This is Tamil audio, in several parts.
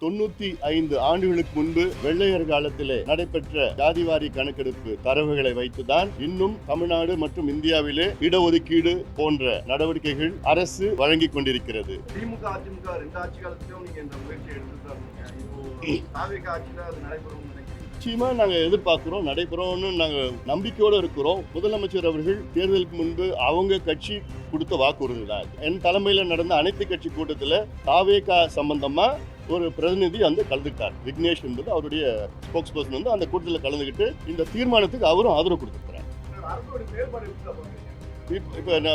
95 ஆண்டுகளுக்கு முன்பு வெள்ளையர் காலத்திலே நடைபெற்ற ஜாதிவாரி கணக்கெடுப்பு தரவுகளை வைத்துதான் இன்னும் தமிழ்நாடு மற்றும் இந்தியாவிலே இடஒதுக்கீடு போன்ற நடவடிக்கைகள் அரசு வழங்கிக் கொண்டிருக்கிறது. திமுக அதிமுக ரெண்டு ஆட்சி காலத்திலும் நீங்க இந்த முயற்சி எடுத்துதான் நிச்சயமா நாங்க எதிர்பார்க்கிறோம், நடைபெறும்னு நாங்க நம்பிக்கையோடு இருக்கிறோம். முதலமைச்சர் அவர்கள் தேர்தலுக்கு முன்பு அவங்க கட்சி கொடுத்த வாக்குறுதி தான். என் தலைமையில் நடந்த அனைத்து கட்சி கூட்டத்தில் தாவேகா சம்பந்தமா ஒரு பிரதிநிதி வந்து கலந்துக்கிட்டார். விக்னேஷ் என்பது அவருடைய ஸ்போக்ஸ் பர்சன் வந்து அந்த கூட்டத்தில் கலந்துக்கிட்டு இந்த தீர்மானத்துக்கு அவரும் ஆதரவு கொடுத்திருக்கிறார்.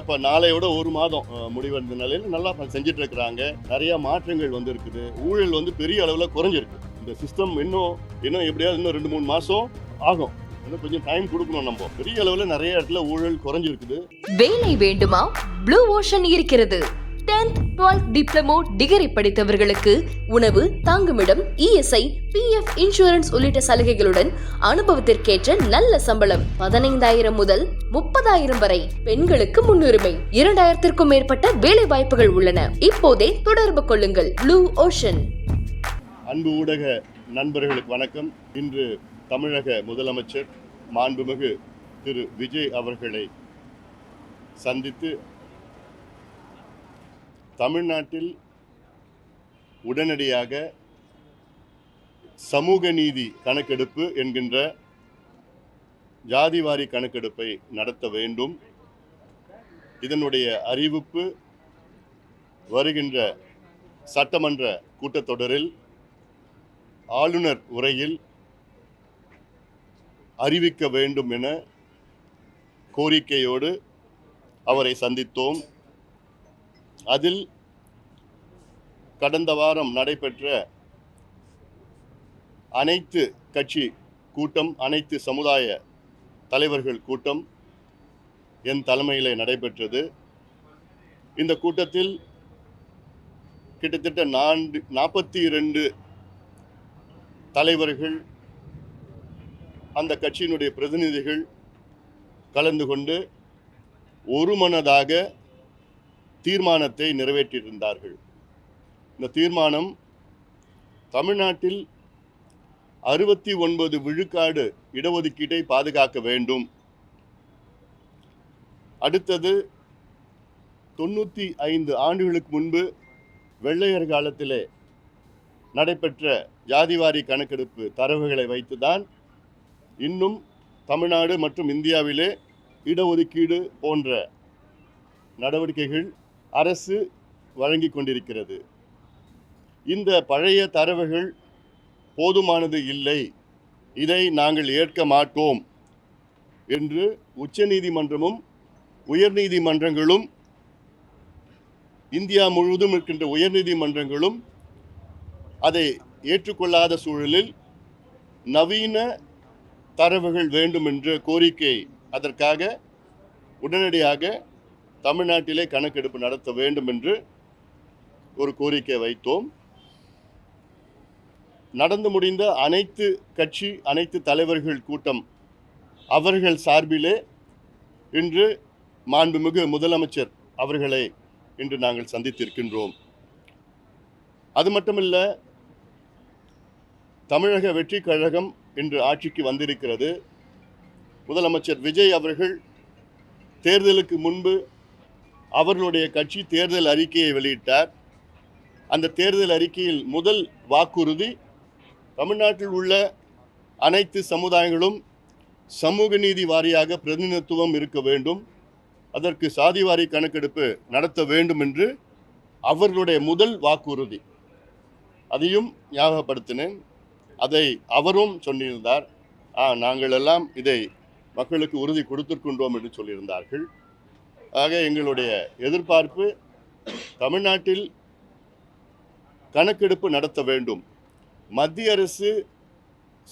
இப்போ நாளையோட ஒரு மாதம் முடிவடைந்த நிலையில் நல்லா செஞ்சுட்டு இருக்கிறாங்க. நிறைய மாற்றங்கள் வந்து இருக்குது. ஊழல் வந்து பெரிய அளவில் குறைஞ்சிருக்கு. இந்த சிஸ்டம் இன்னும் எப்படியாவது இன்னும் 2-3 மாசம் ஆகும். இன்னும் கொஞ்சம் டைம் கொடுக்கணும். நம்ம பெரிய அளவில் நிறைய இடத்துல ஊழல் குறைஞ்சிருக்குது. வேலை வேண்டுமா? ப்ளூ ஓஷன் இருக்கிறது. 10th 12th டிப்ளமோ டிகிரி படித்தவர்களுக்கு உணவு, தங்குமிடம், இஎஸ்ஐ, PF இன்சூரன்ஸ் உள்ளிட்ட சலுகைகளுடன் அனுபவத்திற்கேற்ற நல்ல சம்பளம் 15,000 முதல் 30,000 வரை. பெண்களுக்கு முன்னுரிமை. 2,000க்கும் மேற்பட்ட வேலை வாய்ப்புகள் உள்ளன. இப்போதே தொடர்பு கொள்ளுங்கள். Blue ocean. அன்பு ஊடக நண்பர்களுக்கு வணக்கம். இன்று தமிழக முதலமைச்சர் மாண்புமிகு திரு விஜய் அவர்களை சந்தித்து தமிழ்நாட்டில் உடனடியாக சமூக நீதி கணக்கெடுப்பு என்கின்ற ஜாதிவாரி கணக்கெடுப்பை நடத்த வேண்டும். இதனுடைய அறிவிப்பு வருகின்ற சட்டமன்ற கூட்டத்தொடரில் ஆளுநர் உரையில் அறிவிக்க வேண்டும் என கோரிக்கையோடு அவரை சந்தித்தோம். அதில் கடந்த வாரம் நடைபெற்ற அனைத்து கட்சி கூட்டம், அனைத்து சமுதாய தலைவர்கள் கூட்டம் என் தலைமையில் நடைபெற்றது. இந்த கூட்டத்தில் கிட்டத்தட்ட 42 தலைவர்கள், அந்த கட்சியினுடைய பிரதிநிதிகள் கலந்து கொண்டு ஒருமனதாக தீர்மானத்தை நிறைவேற்றியிருந்தார்கள். இந்த தீர்மானம் தமிழ்நாட்டில் 69 விழுக்காடு இடஒதுக்கீட்டை பாதுகாக்க வேண்டும். அடுத்தது 95 ஆண்டுகளுக்கு முன்பு வெள்ளையர் காலத்திலே நடைபெற்ற ஜாதிவாரி கணக்கெடுப்பு தரவுகளை வைத்துதான் இன்னும் தமிழ்நாடு மற்றும் இந்தியாவிலே இடஒதுக்கீடு போன்ற நடவடிக்கைகள் அரசு வழங்கிக் கொண்டிருக்கிறது. இந்த பழைய தரவுகள் போதுமானது இல்லை, இதை நாங்கள் ஏற்க மாட்டோம் என்று உச்சநீதிமன்றமும் உயர்நீதிமன்றங்களும், இந்தியா முழுவதும் இருக்கின்ற உயர்நீதிமன்றங்களும் அதை ஏற்றுக்கொள்ளாத சூழலில் நவீன தரவுகள் வேண்டும் என்ற கோரிக்கை, அதற்காக உடனடியாக தமிழ்நாட்டிலே கணக்கெடுப்பு நடத்த வேண்டும் என்று ஒரு கோரிக்கை வைத்தோம். நடந்து முடிந்த அனைத்து கட்சி, அனைத்து தலைவர்கள் கூட்டம் அவர்கள் சார்பிலே இன்று மாண்புமிகு முதலமைச்சர் அவர்களை இன்று நாங்கள் சந்தித்திருக்கின்றோம். அது மட்டுமல்ல, தமிழக வெற்றி கழகம் இன்று ஆட்சிக்கு வந்திருக்கிறது. முதலமைச்சர் விஜய் அவர்கள் தேர்தலுக்கு முன்பு அவர்களுடைய கட்சி தேர்தல் அறிக்கையை வெளியிட்டார். அந்த தேர்தல் அறிக்கையில் முதல் வாக்குறுதி தமிழ்நாட்டில் உள்ள அனைத்து சமுதாயங்களும் சமூக நீதி வாரியாக பிரதிநிதித்துவம் இருக்க வேண்டும், அதற்கு சாதிவாரி கணக்கெடுப்பு நடத்த வேண்டும் என்று அவர்களுடைய முதல் வாக்குறுதி. அதையும் ஞாபகப்படுத்தினேன். அதை அவரும் சொல்லியிருந்தார். நாங்கள் எல்லாம் இதை மக்களுக்கு உறுதி கொடுத்திருக்கின்றோம் என்று சொல்லியிருந்தார்கள். ஆக எங்களுடைய எதிர்பார்ப்பு, தமிழ்நாட்டில் கணக்கெடுப்பு நடத்த வேண்டும். மத்திய அரசு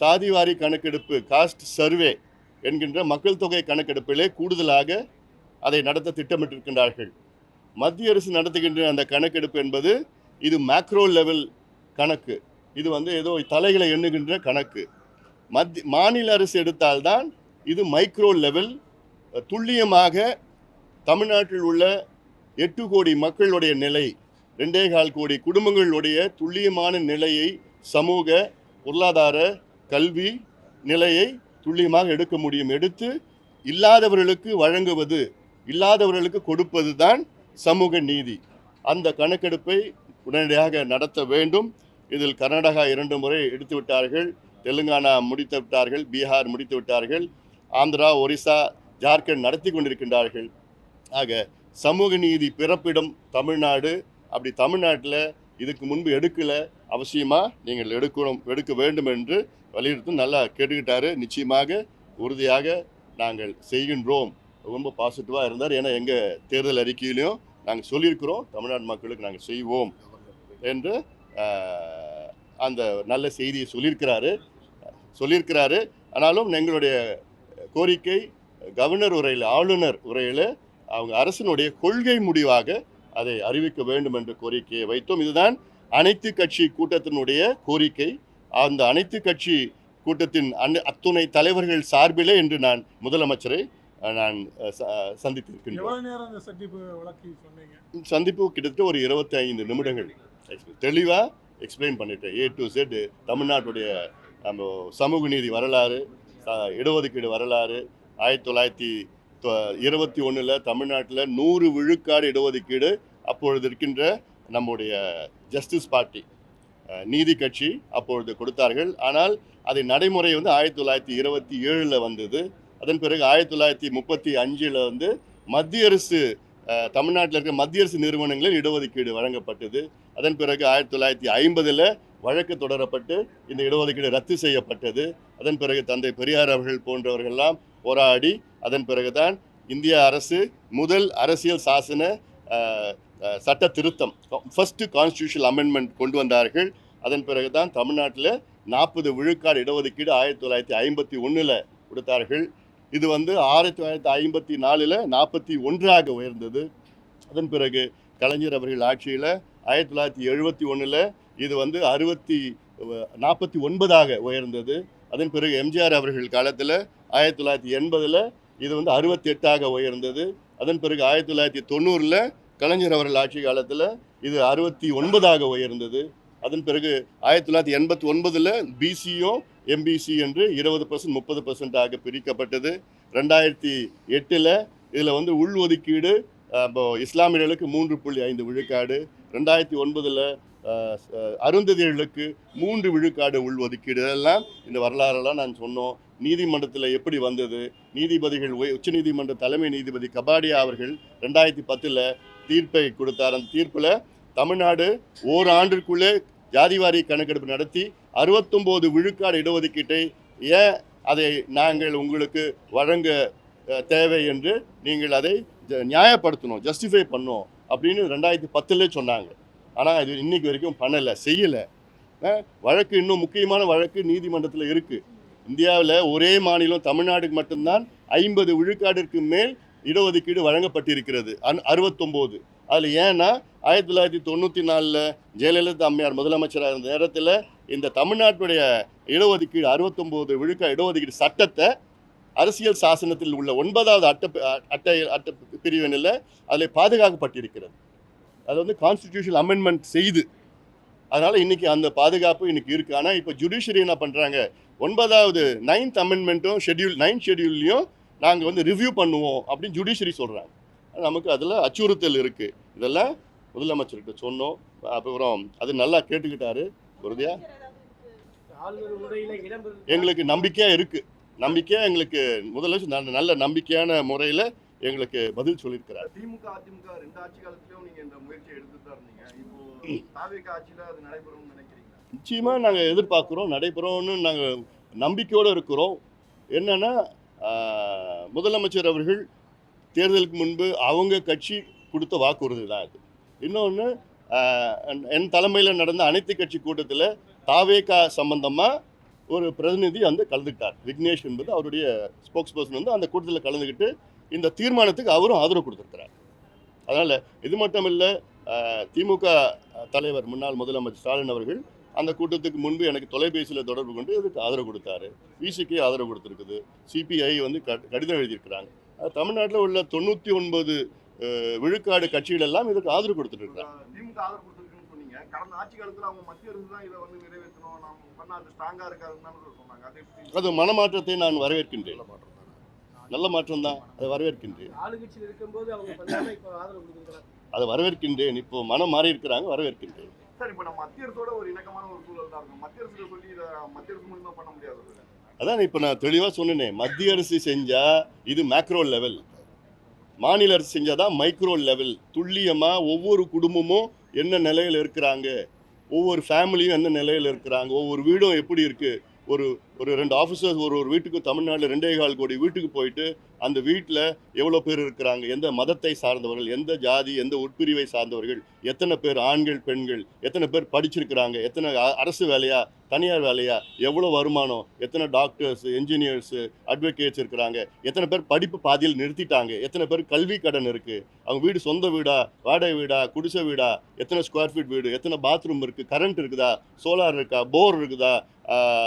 சாதிவாரி கணக்கெடுப்பு, காஸ்ட் சர்வே என்கின்ற மக்கள் தொகை கணக்கெடுப்பிலே கூடுதலாக அதை நடத்த திட்டமிட்டிருக்கின்றார்கள். மத்திய அரசு நடத்துகின்ற அந்த கணக்கெடுப்பு என்பது இது மேக்ரோ லெவல் கணக்கு. இது ஏதோ தலைகளை எண்ணுகின்ற கணக்கு. மாநில அரசு எடுத்தால்தான் இது மைக்ரோ லெவல், துல்லியமாக தமிழ்நாட்டில் உள்ள 8 கோடி மக்களுடைய நிலை, 2.25 கோடி குடும்பங்களுடைய துல்லியமான நிலையை, சமூக பொருளாதார கல்வி நிலையை துல்லியமாக எடுக்க முடியும். எடுத்து இல்லாதவர்களுக்கு வழங்குவது, இல்லாதவர்களுக்கு கொடுப்பது தான் சமூக நீதி. அந்த கணக்கெடுப்பை உடனடியாக நடத்த வேண்டும். இதில் கர்நாடகா 2 முறை எடுத்து விட்டார்கள், தெலுங்கானா முடித்து விட்டார்கள், பீகார் முடித்து விட்டார்கள், ஆந்திரா, ஒரிசா, ஜார்க்கண்ட் நடத்தி கொண்டிருக்கின்றார்கள். ஆக சமூக நீதி பிறப்பிடம் தமிழ்நாடு. அப்படி தமிழ்நாட்டில் இதுக்கு முன்பு எடுக்கலை, அவசியமாக நீங்கள் எடுக்க வேண்டும் என்று வலியுறுத்தி நல்லா கேட்டுக்கிட்டாரு. நிச்சயமாக உறுதியாக நாங்கள் செய்கின்றோம். ரொம்ப பாசிட்டிவாக இருந்தார். ஏன்னா எங்கள் தேர்தல் அறிக்கையிலையும் நாங்கள் சொல்லியிருக்கிறோம், தமிழ்நாடு மக்களுக்கு நாங்கள் செய்வோம் என்று அந்த நல்ல செய்தியை சொல்லியிருக்கிறாரு. ஆனாலும் எங்களுடைய கோரிக்கை கவர்னர் உரையில், ஆளுநர் உரையில் அவங்க அரசினுடைய கொள்கை முடிவாக அதை அறிவிக்க வேண்டும் என்ற கோரிக்கையை வைத்தோம். இதுதான் அனைத்து கட்சி கூட்டத்தினுடைய கோரிக்கை. அந்த அனைத்து கட்சி கூட்டத்தின் அத்துணை தலைவர்கள் சார்பிலே என்று நான் முதலமைச்சரை நான் சந்தித்திருக்கின்றேன். சந்திப்பு கிட்டத்தட்ட ஒரு 25 நிமிடங்கள் தெளிவாக எக்ஸ்பிளைன் பண்ணிட்டேன். A to Z தமிழ்நாட்டுடைய நம்ம சமூக நீதி வரலாறு, இடஒதுக்கீடு வரலாறு, 1921 தமிழ்நாட்டில் 100 விழுக்காடு இடஒதுக்கீடு அப்பொழுது இருக்கின்ற நம்முடைய ஜஸ்டிஸ் பார்ட்டி, நீதி கட்சி அப்பொழுது கொடுத்தார்கள். ஆனால் அதை நடைமுறை 1927 வந்தது. அதன் பிறகு 1935 மத்திய அரசு, தமிழ்நாட்டில் இருக்கிற மத்திய அரசு நிறுவனங்களில் இடஒதுக்கீடு வழங்கப்பட்டது. அதன் பிறகு 1950 வழக்கு தொடரப்பட்டு இந்த இடஒதுக்கீடு ரத்து செய்யப்பட்டது. அதன் பிறகு தந்தை பெரியார் அவர்கள் போன்றவர்கள்லாம் போராடி அதன் பிறகுதான் இந்திய அரசு முதல் அரசியல் சாசன சட்ட திருத்தம், ஃபர்ஸ்ட் கான்ஸ்டியூஷனல் அமெண்ட்மெண்ட் கொண்டு வந்தார்கள். அதன் பிறகுதான் தமிழ்நாட்டில் 40 விழுக்காடு இடஒதுக்கீடு 1951 கொடுத்தார்கள். இது 1954 41 உயர்ந்தது. அதன் பிறகு கலைஞர் அவர்கள் ஆட்சியில் 1971 இது 49 உயர்ந்தது. அதன் பிறகு எம்ஜிஆர் அவர்கள் காலத்தில் 1980 இது 68 உயர்ந்தது. அதன் பிறகு 1990 கலைஞர் அவர்கள் ஆட்சி காலத்தில் இது 69 உயர்ந்தது. அதன் பிறகு 1989 பிசியும் எம்பிசி என்று 20% 30% பிரிக்கப்பட்டது. 2008 இதில் உள்ஒதுக்கீடு இஸ்லாமியர்களுக்கு 3.5 விழுக்காடு, 2009 அருந்ததியர்களுக்கு 3 விழுக்காடு உள்ஒதுக்கீடு. இதெல்லாம் இந்த வரலாறெல்லாம் நான் சொன்னோம். நீதிமன்றத்தில் எப்படி வந்தது, நீதிபதிகள் உச்சநீதிமன்ற தலைமை நீதிபதி கபாடியா அவர்கள் 2010 தீர்ப்பை கொடுத்தார். அந்த தீர்ப்பில் தமிழ்நாடு ஓராண்டிற்குள்ளே ஜாதிவாரி கணக்கெடுப்பு நடத்தி 69 விழுக்காடு இடஒதுக்கீட்டை ஏன் அதை நாங்கள் உங்களுக்கு வழங்க தேவை என்று நீங்கள் அதை நியாயப்படுத்தணும், ஜஸ்டிஃபை பண்ணோம் அப்படின்னு 2010 சொன்னாங்க. ஆனால் அது இன்னைக்கு வரைக்கும் பண்ணலை, செய்யலை. வழக்கு இன்னும் முக்கியமான வழக்கு நீதிமன்றத்தில் இருக்குது. இந்தியாவில் ஒரே மாநிலம் தமிழ்நாடுக்கு மட்டும்தான் 50 விழுக்காடிற்கு மேல் இடஒதுக்கீடு வழங்கப்பட்டிருக்கிறது, 69. அதில் ஏன்னா 1994 ஜெயலலிதா அம்மையார் முதலமைச்சராக இருந்த நேரத்தில் இந்த தமிழ்நாட்டுடைய இடஒதுக்கீடு 69 விழுக்காடு இடஒதுக்கீடு சட்டத்தை அரசியல் சாசனத்தில் உள்ள 9வது அட்ட பிரிவினில் அதில் பாதுகாக்கப்பட்டிருக்கிறது. அது கான்ஸ்டிடியூஷனல் அமெண்ட்மெண்ட் செய்து, அதனால் இன்றைக்கி அந்த பாதுகாப்பு இன்றைக்கி இருக்குது. ஆனால் இப்போ ஜுடிஷியரி என்ன பண்ணுறாங்க, 9th அமெண்ட்மெண்ட்டும் 9th ஷெட்யூல்லையும் நாங்கள் ரிவ்யூ பண்ணுவோம் அப்படின்னு ஜுடிஷியரி சொல்கிறாங்க. நமக்கு அதில் அச்சுறுத்தல் இருக்குது. இதெல்லாம் முதலமைச்சர்கிட்ட சொன்னோம். அப்புறம் அது நல்லா கேட்டுக்கிட்டாரு. உறுதியா எங்களுக்கு நம்பிக்கையாக இருக்குது. நம்பிக்கையாக எங்களுக்கு முதலமைச்சர் நல்ல நம்பிக்கையான முறையில் எங்களுக்கு பதில் சொல்லியிருக்கிறார். திமுக அதிமுக 2 ஆட்சி காலத்திலும் நீங்கள் இந்த முயற்சியை எடுத்துட்டு தான் இருந்தீங்க. இப்போ தாவேக ஆட்சியில் அது நடைபெறும்னு நினைக்கிறீங்க? நிச்சயமாக நாங்கள் எதிர்பார்க்குறோம், நடைபெறும்னு நாங்கள் நம்பிக்கையோடு இருக்கிறோம். என்னென்னா முதலமைச்சர் அவர்கள் தேர்தலுக்கு முன்பு அவங்க கட்சி கொடுத்த வாக்குறுதி தான் இது. இன்னொன்று, என் தலைமையில் நடந்த அனைத்து கட்சி கூட்டத்தில் தாவேகா சம்பந்தமாக ஒரு பிரதிநிதி கலந்துக்கிட்டார். விக்னேஷ் என்பது அவருடைய ஸ்போக்ஸ் பர்சன் அந்த கூட்டத்தில் கலந்துக்கிட்டு இந்த தீர்மானத்துக்கு அவரும் ஆதரவு கொடுத்துருக்கிறார். அதனால் இது மட்டும் இல்லை, திமுக தலைவர் முன்னாள் முதலமைச்சர் ஸ்டாலின் அவர்கள் அந்த கூட்டத்துக்கு முன்பு எனக்கு தொலைபேசியில் தொடர்பு கொண்டு இதுக்கு ஆதரவு கொடுத்தாரு. விசிக்கு ஆதரவு கொடுத்துருக்குது. சிபிஐ கடிதம் எழுதியிருக்கிறாங்க. தமிழ்நாட்டில் உள்ள 99 விழுக்காடு கட்சிகள் எல்லாம் இதுக்கு ஆதரவு கொடுத்துட்டு இருக்காங்க. திமுக ஆதரவு கொடுத்துருக்குன்னு சொன்னீங்க. கடந்த ஆட்சி காலத்துல அவங்க மத்திய அரசு தான் இதை வந்து நிறைவேற்றணும், நம்ம பண்ணா அது ஸ்ட்ராங்கா இருக்காதுன்னு தானே சொன்னாங்க. அதை எப்படி அது மனமாற்றத்தை நான் வரவேற்கின்றேன். நல்ல மாற்றம் தான், அதை வரவேற்கின்றேன். ஆளுங்கட்சியில் இருக்கும்போது அவங்க பண்ணாம இப்போ ஆதரவு கொடுக்குறாங்க. அதை வரவேற்கின்றேன். இப்போ மனம் மாறி இருக்கிறாங்க, வரவேற்கின்றேன். சார் இப்போ நம்ம மத்திய அரசோட ஒரு இணக்கமான ஒரு சூழல் தான் இருக்கும். மத்திய அரசு சொல்லி இதை மத்திய அரசு மூலியமா பண்ண முடியாது. அதான் இப்போ நான் தெளிவாக சொன்னேனே, மத்திய அரசு செஞ்சால் இது மேக்ரோ லெவல், மாநில அரசு செஞ்சால் தான் மைக்ரோ லெவல். துல்லியமாக ஒவ்வொரு குடும்பமும் என்ன நிலையில் இருக்கிறாங்க, ஒவ்வொரு ஃபேமிலியும் எந்த நிலையில் இருக்கிறாங்க, ஒவ்வொரு வீடும் எப்படி இருக்குது. ஒரு 2 ஆஃபீஸர்ஸ் ஒரு வீட்டுக்கு தமிழ்நாட்டில் 2.25 கோடி வீட்டுக்கு போயிட்டு அந்த வீட்டில் எவ்வளோ பேர் இருக்கிறாங்க, எந்த மதத்தை சார்ந்தவர்கள், எந்த ஜாதி, எந்த உட்பிரிவை சார்ந்தவர்கள், எத்தனை பேர் ஆண்கள் பெண்கள், எத்தனை பேர் படிச்சிருக்கிறாங்க, எத்தனை அரசு வேலையா தனியார் வேலையா, எவ்வளோ வருமானம், எத்தனை டாக்டர்ஸ் என்ஜினியர்ஸு அட்வொகேட்ஸ் இருக்கிறாங்க, எத்தனை பேர் படிப்பு பாதியில் நிறுத்திட்டாங்க, எத்தனை பேர் கல்வி கடன் இருக்குது, அவங்க வீடு சொந்த வீடா வாடகை வீடா குடிசை வீடா, எத்தனை ஸ்கொயர் ஃபீட் வீடு, எத்தனை பாத்ரூம் இருக்குது, கரண்ட் இருக்குதா, சோலார் இருக்கா, போர் இருக்குதா,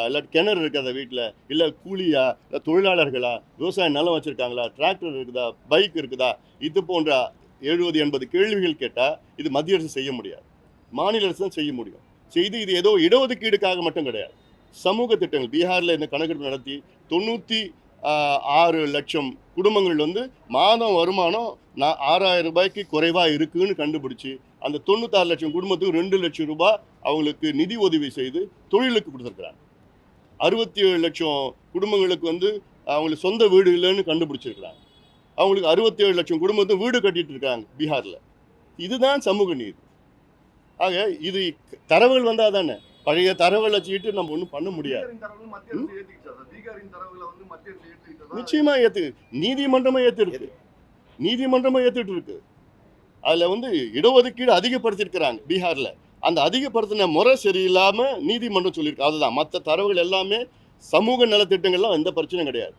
இல்லை கிணறு இருக்குதா வீட்டில், இல்லை கூலியா, இல்லை தொழிலாளர்களா, விவசாய நிலம் வச்சுருக்காங்களா, டிராக்டர் இருக்குதா, பைக் இருக்குதா, இது போன்ற 70-80 கேள்விகள் கேட்டால் இது மத்திய அரசு செய்ய முடியாது, மாநில அரசு தான் செய்ய முடியும். செய்து இது ஏதோ இடஒதுக்கீடுக்காக மட்டும் கிடையாது, சமூக திட்டங்கள். பீகாரில் இந்த கணக்கெடுப்பு நடத்தி 96 லட்சம் குடும்பங்கள் வந்து மாதம் வருமானம் 6,000 ரூபாய்க்கு குறைவாக இருக்குன்னு கண்டுபிடிச்சி அந்த 96 லட்சம் குடும்பத்துக்கு 2 லட்சம் ரூபாய் அவங்களுக்கு நிதி உதவி செய்து தொழிலுக்கு கொடுத்துருக்குறாங்க. 67 லட்சம் குடும்பங்களுக்கு வந்து அவங்களுக்கு சொந்த வீடு இல்லைன்னு கண்டுபிடிச்சிருக்கிறாங்க. அவங்களுக்கு 67 லட்சம் குடும்பத்துக்கு வீடு கட்டிட்டு இருக்காங்க பீகாரில். இதுதான் சமூக நீதி. ஆக இது தரவுகள் வந்தால் தானே, பழைய தரவுகள் வச்சுக்கிட்டு நம்ம ஒன்றும் பண்ண முடியாது. நிச்சயமா ஏற்று நீதிமன்றமே ஏற்றிருக்கு, நீதிமன்றமே ஏற்றுட்டு இருக்கு. அதில் வந்து இடஒதுக்கீடு அதிகப்படுத்தியிருக்கிறாங்க பீகாரில். அந்த அதிகப்படுத்தின முறை சரியில்லாமல் நீதிமன்றம் சொல்லியிருக்கு. அதுதான் மற்ற தரவுகள் எல்லாமே சமூக நலத்திட்டங்கள்லாம் எந்த பிரச்சனையும் கிடையாது.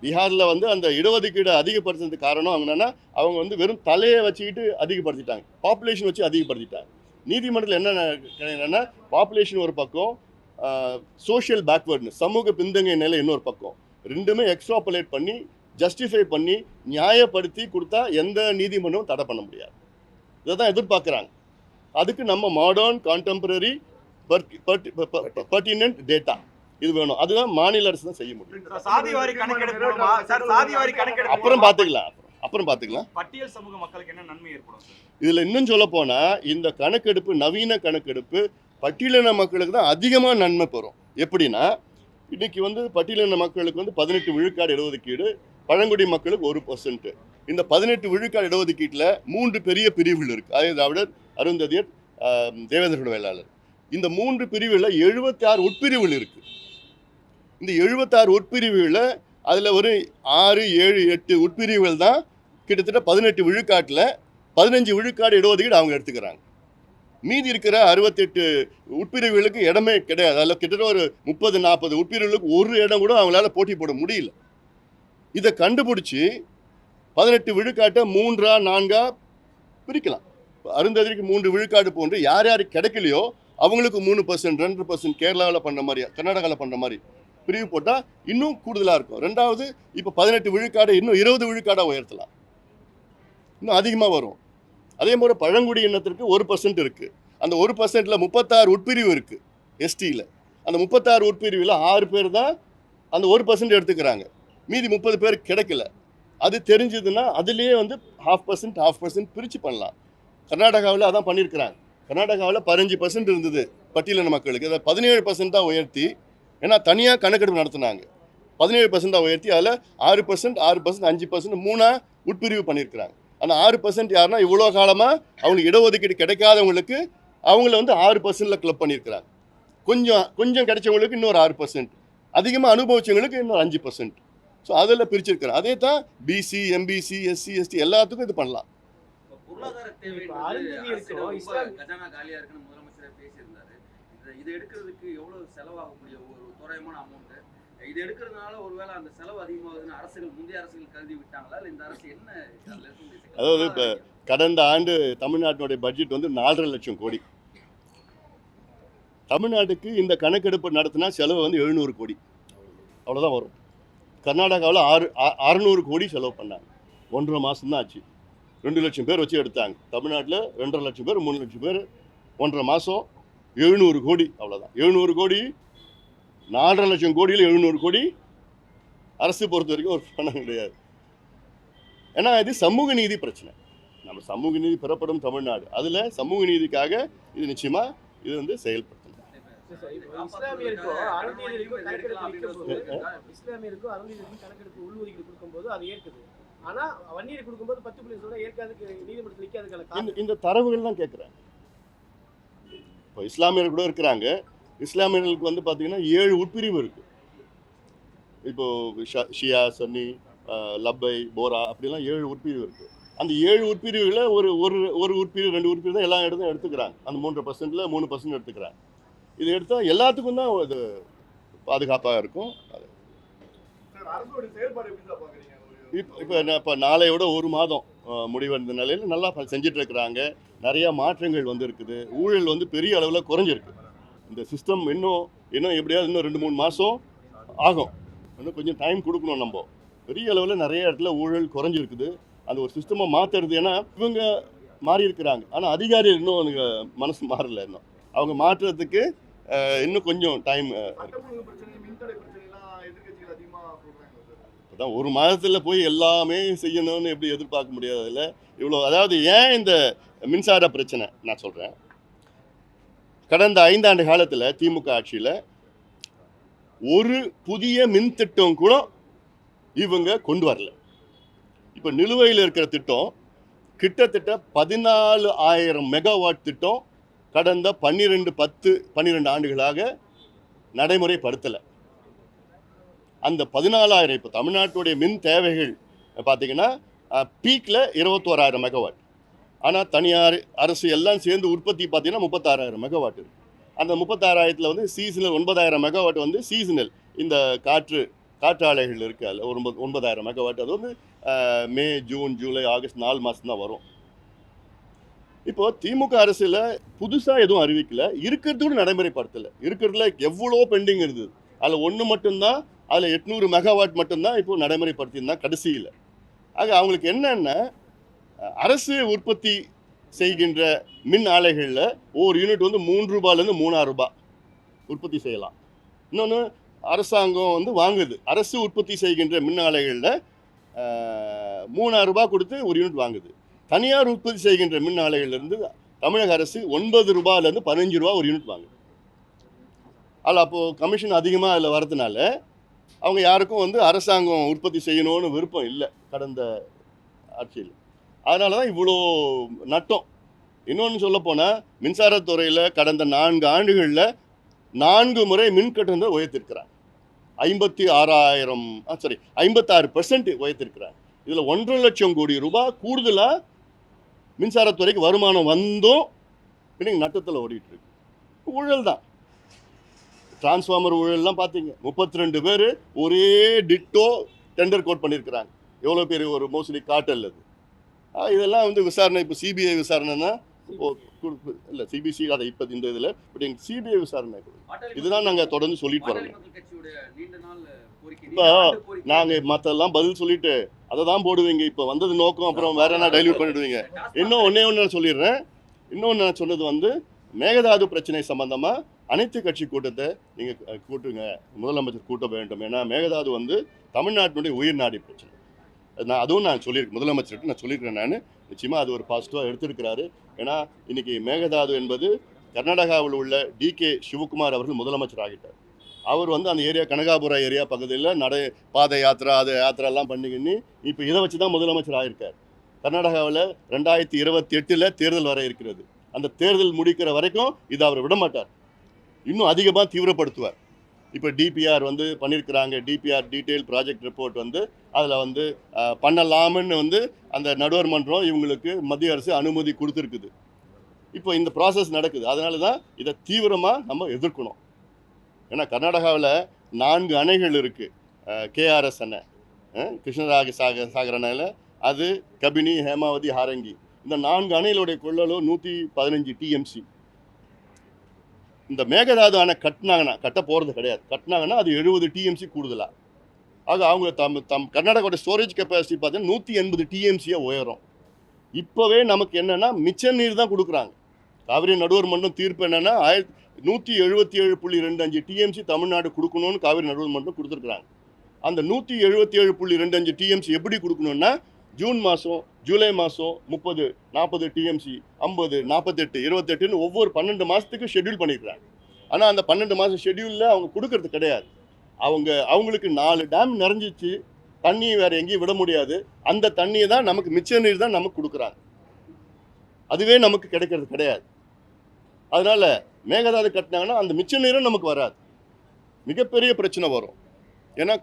பீகாரில் வந்து அந்த இடஒதுக்கீடு அதிகப்படுத்துறதுக்கு காரணம் என்னன்னா, அவங்க வந்து வெறும் தலையை வச்சுக்கிட்டு அதிகப்படுத்திட்டாங்க, பாப்புலேஷன் வச்சு அதிகப்படுத்திட்டாங்க. நீதிமன்றத்தில் என்னென்னா பாப்புலேஷன் ஒரு பக்கம், சோஷியல் பேக்வேர்ட்னு சமூக பின்தங்கிய நிலை இன்னொரு பக்கம், ரெண்டுமே எக்ஸ்ட்ராபுலேட் பண்ணி ஜஸ்டிஃபை பண்ணி நியாயப்படுத்தி கொடுத்தா எந்த நீதிமன்றமும் தடை பண்ண முடியாது. இதை தான் எதிர்பார்க்குறாங்க. அதுக்கு நம்ம மாடர்ன் கான்டெம்பரரி பர்டினன்ட் டேட்டா இது வேணும். அதுதான் மாநில அரசு தான் செய்ய முடியும். அப்புறம் பார்த்துக்கலாம். பட்டியல் சமூக மக்களுக்கு என்ன நன்மை ஏற்படும்? இதில் இன்னும் சொல்ல போனால் இந்த கணக்கெடுப்பு, நவீன கணக்கெடுப்பு பட்டியலின மக்களுக்கு தான் அதிகமாக நன்மை பெறும். எப்படின்னா, இன்னைக்கு வந்து பட்டியலின மக்களுக்கு வந்து 18 விழுக்காடு இடஒதுக்கீடு, பழங்குடி மக்களுக்கு 1%. இந்த 18 விழுக்காடு இடஒதுக்கீட்டில் 3 பெரிய பிரிவுகள் இருக்குது. அதாவது திராவிடர், அருந்ததியர், தேவேந்திர வேளாளர். இந்த 3 பிரிவில் 76 உட்பிரிவுகள் இருக்குது. இந்த 76 உட்பிரிவுகளில் அதில் ஒரு 6, 7, 8 உட்பிரிவுகள் தான் கிட்டத்தட்ட 18 விழுக்காட்டில் 15 விழுக்காடு இடஒதுக்கீடு அவங்க எடுத்துக்கிறாங்க. மீதி இருக்கிற 68 உட்பிரிவுகளுக்கு இடமே கிடையாது. அதில் கிட்டத்தட்ட ஒரு 30-40 உட்பிரிவுகளுக்கு ஒரு இடம் கூட அவங்களால போட்டி போட முடியல. இதை கண்டுபிடிச்சி 18 விழுக்காட்டை 3ஆ 4ஆ பிரிக்கலாம். அருந்ததிக்கு 3 விழுக்காடு போன்று யார் யாருக்கு கிடைக்கலையோ அவங்களுக்கு 3%, 2% கேரளாவில் பண்ணுற மாதிரி, கர்நாடகாவில் பண்ணுற மாதிரி பிரிவு போட்டால் இன்னும் கூடுதலாக இருக்கும். ரெண்டாவது, இப்போ 18 விழுக்காடு இன்னும் 20 விழுக்காடாக உயர்த்தலாம், இன்னும் அதிகமாக வரும். அதே மாதிரி பழங்குடி இனத்திற்கு 1% இருக்குது. அந்த 1%ல் 36 உட்பிரிவு இருக்குது எஸ்டியில். அந்த 36 உட்பிரிவில் 6 பேர் தான் அந்த 1% எடுத்துக்கிறாங்க, மீதி 30 பேர் கிடைக்கல. அது தெரிஞ்சதுன்னா அதுலேயே வந்து 0.5% பிரித்து பண்ணலாம். கர்நாடகாவில் அதான் பண்ணியிருக்கிறாங்க. கர்நாடகாவில் 15% இருந்தது பட்டியலின மக்களுக்கு, அதை 17% தான் உயர்த்தி, ஏன்னா தனியாக கணக்கெடுப்பு நடத்துனாங்க, 17% தான் உயர்த்தி அதில் 6%, 5% 3ஆக உட்பிரிவு பண்ணியிருக்கிறாங்க. அந்த 6% யாருன்னா இவ்வளோ காலமாக அவங்களுக்கு இடஒதுக்கீடு கிடைக்காதவங்களுக்கு அவங்கள வந்து 6%ல் கிளப் பண்ணியிருக்கிறாங்க. கொஞ்சம் கிடைச்சவங்களுக்கு இன்னொரு 6%, அதிகமாக அனுபவிச்சவங்களுக்கு இன்னொரு 5%. ஸோ அதில் பிரிச்சிருக்கிறேன். அதே தான் பிசி, எம்பிசி, எஸ்சி, எஸ்டி எல்லாத்துக்கும் இது பண்ணலாம். பொருளாதார தேவை கஜானா காலியா இருக்குன்னு முதலமைச்சர் பேசியிருந்தாரு. இது எடுக்கிறதுக்கு எவ்வளவு செலவாக முடியும், ஒரு தோராயமான அமௌண்ட் இது எடுக்கிறதுனால ஒருவேளை அந்த செலவு அதிகமாகுதுன்னு அரசுகள், முந்தைய அரசுகள் கருதி விட்டாங்களா, இல்லை இந்த அரசு என்ன? அதாவது இப்போ கடந்த ஆண்டு தமிழ்நாட்டினுடைய பட்ஜெட் வந்து 4.5 லட்சம் கோடி. தமிழ்நாட்டுக்கு இந்த கணக்கெடுப்பு நடத்தினா செலவு வந்து 700 கோடி அவ்வளோதான் வரும். கர்நாடகாவில் 600 கோடி செலவு பண்ணாங்க. 1.5 மாதம் தான் ஆச்சு. 2 லட்சம் பேர் வச்சு எடுத்தாங்க. தமிழ்நாட்டில் 2.5 லட்சம் பேர் 3 லட்சம் பேர் 1.5 மாதம் 700 கோடி, அவ்வளோதான். 700 கோடி, 4.5 லட்சம் கோடியில் 700 கோடி அரசு பொறுத்த வரைக்கும் ஒரு பணம் கிடையாது. ஏன்னா இது சமூக நீதி பிரச்சனை. நம்ம சமூக நீதி பெறப்படும் தமிழ்நாடு, அதில் சமூக நீதிக்காக இது நிச்சயமாக இது வந்து செயல்படுத்தணும். இஸ்லாமியருக்கும் அருந்ததியருக்கும் கணக்கெடுப்பு உள்ஒதுக்கீடு கொடுக்கும்போது அது ஏற்குது. ஆனா வன்னியர் கொடுக்கும்போது 10% ஏற்காதுக்கு நீதிமன்றத்தில் நிற்காதுக்கான இந்த தரவுகள் தான் கேட்குறேன். இப்போ இஸ்லாமியர்கள் கூட இருக்கிறாங்க. இஸ்லாமியர்களுக்கு வந்து பார்த்தீங்கன்னா 7 உட்பிரிவு இருக்குது. இப்போது ஷியா, சன்னி, லப்பை, போரா அப்படிலாம் 7 உட்பிரிவு இருக்குது. அந்த 7 உட்பிரிவுகளில் ஒரு உட்பிரிவு 2 உட்பிரிவு தான் எல்லா இடத்தையும் எடுத்துக்கிறாங்க. அந்த 3%ல் 3% எடுத்துக்கிறாங்க. இது எடுத்தால் எல்லாத்துக்கும் தான் இது பாதுகாப்பாக இருக்கும். இப்போ நாளையோட 1 மாதம் முடிவடைந்த நிலையில் நல்லா செஞ்சுட்டு இருக்கிறாங்க. நிறையா மாற்றங்கள் வந்து இருக்குது. ஊழல் வந்து பெரிய அளவில் குறைஞ்சிருக்கு. இந்த சிஸ்டம் இன்னும் எப்படியாவது இன்னும் 2-3 மாதம் ஆகும். இன்னும் கொஞ்சம் டைம் கொடுக்கணும். நம்ம பெரிய அளவில் நிறைய இடத்துல ஊழல் குறைஞ்சிருக்குது. அந்த ஒரு சிஸ்டமை மாற்றுறது, ஏன்னா இவங்க மாறி இருக்கிறாங்க, ஆனால் அதிகாரிகள் இன்னும் அவங்க மனசு மாறலை. இன்னும் அவங்க மாற்றுறதுக்கு இன்னும் கொஞ்சம் டைம். அதான் 1 மாதத்தில் போய் எல்லாமே செய்யணும்னு எப்படி எதிர்பார்க்க முடியாதுல்ல. இவ்வளோ, அதாவது ஏன் இந்த மின்சார பிரச்சனை நான் சொல்கிறேன். கடந்த 5 ஆண்டு காலத்தில் திமுக ஆட்சியில் ஒரு புதிய மின் திட்டம் கூட இவங்க கொண்டு வரல. இப்போ நிலுவையில் இருக்கிற திட்டம் கிட்டத்தட்ட 14,000 மெகாவாட் திட்டம் கடந்த 12 ஆண்டுகளாக நடைமுறைப்படுத்தலை. அந்த 14,000 இப்போ தமிழ்நாட்டுடைய மின் தேவைகள் பார்த்தீங்கன்னா பீக்கில் 21,000 மெகாவாட். ஆனால் தனியார் அரசு எல்லாம் சேர்ந்து உற்பத்தி பார்த்தீங்கன்னா 36,000 மெகாவாட் இருக்குது. அந்த 36,000 வந்து சீசனல் 9,000 மெகாவாட் வந்து சீசனல் இந்த காற்றாலைகள் இருக்குது. அதில் ஒரு 9,000 மெகாவாட் அது வந்து மே, ஜூன், ஜூலை, ஆகஸ்ட் 4 மாதம் தான் வரும். இப்போது திமுக அரசில் புதுசாக எதுவும் அறிவிக்கலை, இருக்கிறது கூட நடைமுறைப்படுத்தலை. இருக்கிறதுல எவ்வளோ பெண்டிங் இருந்தது, அதில் ஒன்று மட்டும்தான், அதில் 800 மெகாவாட் மட்டும்தான் இப்போது நடைமுறைப்படுத்தியிருந்தாங்க கடைசியில். ஆக அவங்களுக்கு என்னென்னா, அரசு உற்பத்தி செய்கின்ற மின் ஆலைகளில் ஒரு யூனிட் வந்து 3 ரூபாயிலேருந்து 3,000 ரூபாய் உற்பத்தி செய்யலாம். இன்னொன்று அரசாங்கம் வந்து வாங்குது. அரசு உற்பத்தி செய்கின்ற மின் ஆலைகளில் 3,000 ரூபாய் கொடுத்து ஒரு யூனிட் வாங்குது. தனியார் உற்பத்தி செய்கின்ற மின் ஆலைகளிலிருந்து தமிழக அரசு 9 ரூபாயிலேருந்து 15 ரூபா ஒரு யூனிட் வாங்குது. அதில் அப்போது கமிஷன் அதிகமாக அதில் வரதுனால அவங்க யாருக்கும் வந்து அரசாங்கம் உற்பத்தி செய்யணும்னு விருப்பம் இல்லை கடந்த ஆட்சியில். அதனால தான் இவ்வளோ நட்டம். இன்னொன்று சொல்லப்போனால் மின்சாரத்துறையில் கடந்த 4 ஆண்டுகளில் 4 முறை மின் கட்டணத்தை உயர்த்திருக்கிறாங்க. 56% உயர்த்திருக்கிறாங்க. இதில் 1.5 லட்சம் கோடி ரூபாய் கூடுதலாக மின்சாரத்துறைக்கு வருமானம் வந்தும் இன்னைக்கு நட்டத்தில் ஓடிட்டு இருக்கு. ஊழல் தான். டிரான்ஸ்ஃபார்மர் ஊழல்லாம் பார்த்தீங்க, 32 பேர் ஒரே டிட்டோ டெண்டர் கோட் பண்ணியிருக்கிறாங்க. எவ்வளோ பேர் ஒரு மோஸ்ட்லி காட்டல் அது. இதெல்லாம் வந்து விசாரணை, இப்போ சிபிஐ விசாரணைன்னா இல்லை, சிபிசி அதை இப்போ இந்த இதில் பட் எங்கள் சிபிஐ விசாரணை இதுதான் நாங்கள் தொடர்ந்து சொல்லிட்டு வரோம். இப்போ நாங்கள் மற்றெல்லாம் பதில் சொல்லிட்டு அதை தான் போடுவீங்க. இப்போ வந்தது நோக்கம், அப்புறம் வேற என்ன டைல்யூட் பண்ணிடுவீங்க. ஒன்றே நான் சொல்லிடுறேன். இன்னொன்று நான் சொன்னது வந்து மேகதாது பிரச்சனை சம்பந்தமாக அனைத்து கட்சி கூட்டத்தை நீங்கள் கூட்டுங்க, முதலமைச்சர் கூட்ட வேண்டும். ஏன்னா மேகதாது வந்து தமிழ்நாட்டினுடைய உயிர் நாடி பிரச்சனை. அதுவும் நான் சொல்லியிருக்கேன், முதலமைச்சர்கிட்ட நான் சொல்லியிருக்கிறேன். நான் நிச்சயமாக அது ஒரு பாசிட்டிவாக எடுத்திருக்கிறாரு. ஏன்னா இன்னைக்கு மேகதாது என்பது கர்நாடகாவில் உள்ள டிகே சிவகுமார் அவர்கள் முதலமைச்சர் ஆகிட்டார். அவர் வந்து அந்த ஏரியா கனகாபுரா ஏரியா பகுதியில் பாத யாத்திரா யாத்திரெல்லாம் பண்ணிக்கின்னு இப்போ இதை வச்சு தான் முதலமைச்சர் ஆகியிருக்கார். கர்நாடகாவில் 2028 தேர்தல் வர இருக்கிறது. அந்த தேர்தல் முடிக்கிற வரைக்கும் இதை அவர் விடமாட்டார், இன்னும் அதிகமாக தீவிரப்படுத்துவார். இப்போ டிபிஆர் வந்து பண்ணியிருக்கிறாங்க. டிபிஆர் டீட்டெயில் ப்ராஜெக்ட் ரிப்போர்ட் வந்து அதில் வந்து பண்ணலாம்னு வந்து அந்த நடுவர் மன்றம் இவங்களுக்கு மத்திய அரசு அனுமதி கொடுத்துருக்குது. இப்போ இந்த ப்ராசஸ் நடக்குது. அதனால தான் இதை தீவிரமாக நம்ம எதிர்க்கணும். ஏன்னா கர்நாடகாவில் 4 அணைகள் இருக்குது. கேஆர்எஸ் அணை, கிருஷ்ணராஜ சாகர் அணையில், அது கபினி, ஹேமாவதி, ஹாரங்கி. இந்த 4 அணைகளுடைய கொள்ளளவு 115 டிஎம்சி. இந்த மேகதாது அணை கட்ட போகிறது கிடையாது. கட்டினாங்கன்னா அது 70 டிஎம்சி கூடுதலாக. ஆக அவங்க கர்நாடகாவோட ஸ்டோரேஜ் கெப்பாசிட்டி பார்த்தீங்கன்னா 180 டிஎம்சியாக உயரும். இப்போவே நமக்கு என்னன்னா மிச்ச நீர் தான் கொடுக்குறாங்க. காவிரி நடுவர் மன்றம் தீர்ப்பு என்னன்னா 177.25 டிஎம்சி தமிழ்நாடு கொடுக்கணும்னு காவிரி நடுவர் மன்றம் கொடுத்துருக்குறாங்க. அந்த 177.25 டிஎம்சி எப்படி கொடுக்கணும்னா ஜூன் மாதம், ஜூலை மாதம் 30, 40 டிஎம்சி, 50, 48, 28ன்னு ஒவ்வொரு 12 மாதத்துக்கு ஷெட்யூல் பண்ணியிருக்கிறாங்க. ஆனால் அந்த 12 மாதம் ஷெட்யூலில் அவங்க கொடுக்கறது கிடையாது. அவங்களுக்கு 4 டேம் நிறைஞ்சிச்சு, தண்ணியை வேறு எங்கேயும் விட முடியாது. அந்த தண்ணியை தான் நமக்கு மிச்ச நீர் தான் நமக்கு கொடுக்குறாங்க. அதுவே நமக்கு கிடைக்கிறது கிடையாது. அதனால் மேகதாது கட்டினாங்கன்னா அந்த மிச்ச நீரும் நமக்கு வராது. மிகப்பெரிய பிரச்சனை வரும். ஏன்னா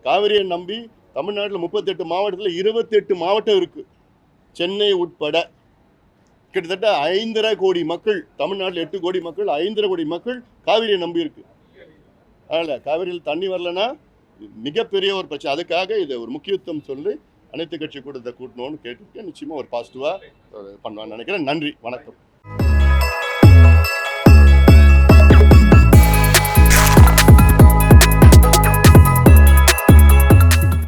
காவிரியை நம்பி தமிழ்நாட்டில் 38 மாவட்டத்தில் 28 மாவட்டம் இருக்குது. சென்னை உட்பட கிட்டத்தட்ட 5.5 கோடி மக்கள், தமிழ்நாட்டில் 8 கோடி மக்கள், 5.5 கோடி மக்கள் காவிரியை நம்பி இருக்கு. அதனால் காவிரியில் தண்ணி வரலன்னா மிகப்பெரிய ஒரு பிரச்சனை. அதுக்காக இதை ஒரு முக்கியத்துவம் சொல்லி அனைத்து கட்சி கூட்டத்தை கூட்டணும்னு கேட்டுருக்கேன். நிச்சயமாக ஒரு பாசிட்டிவாக பண்ணுவான்னு நினைக்கிறேன். நன்றி, வணக்கம்.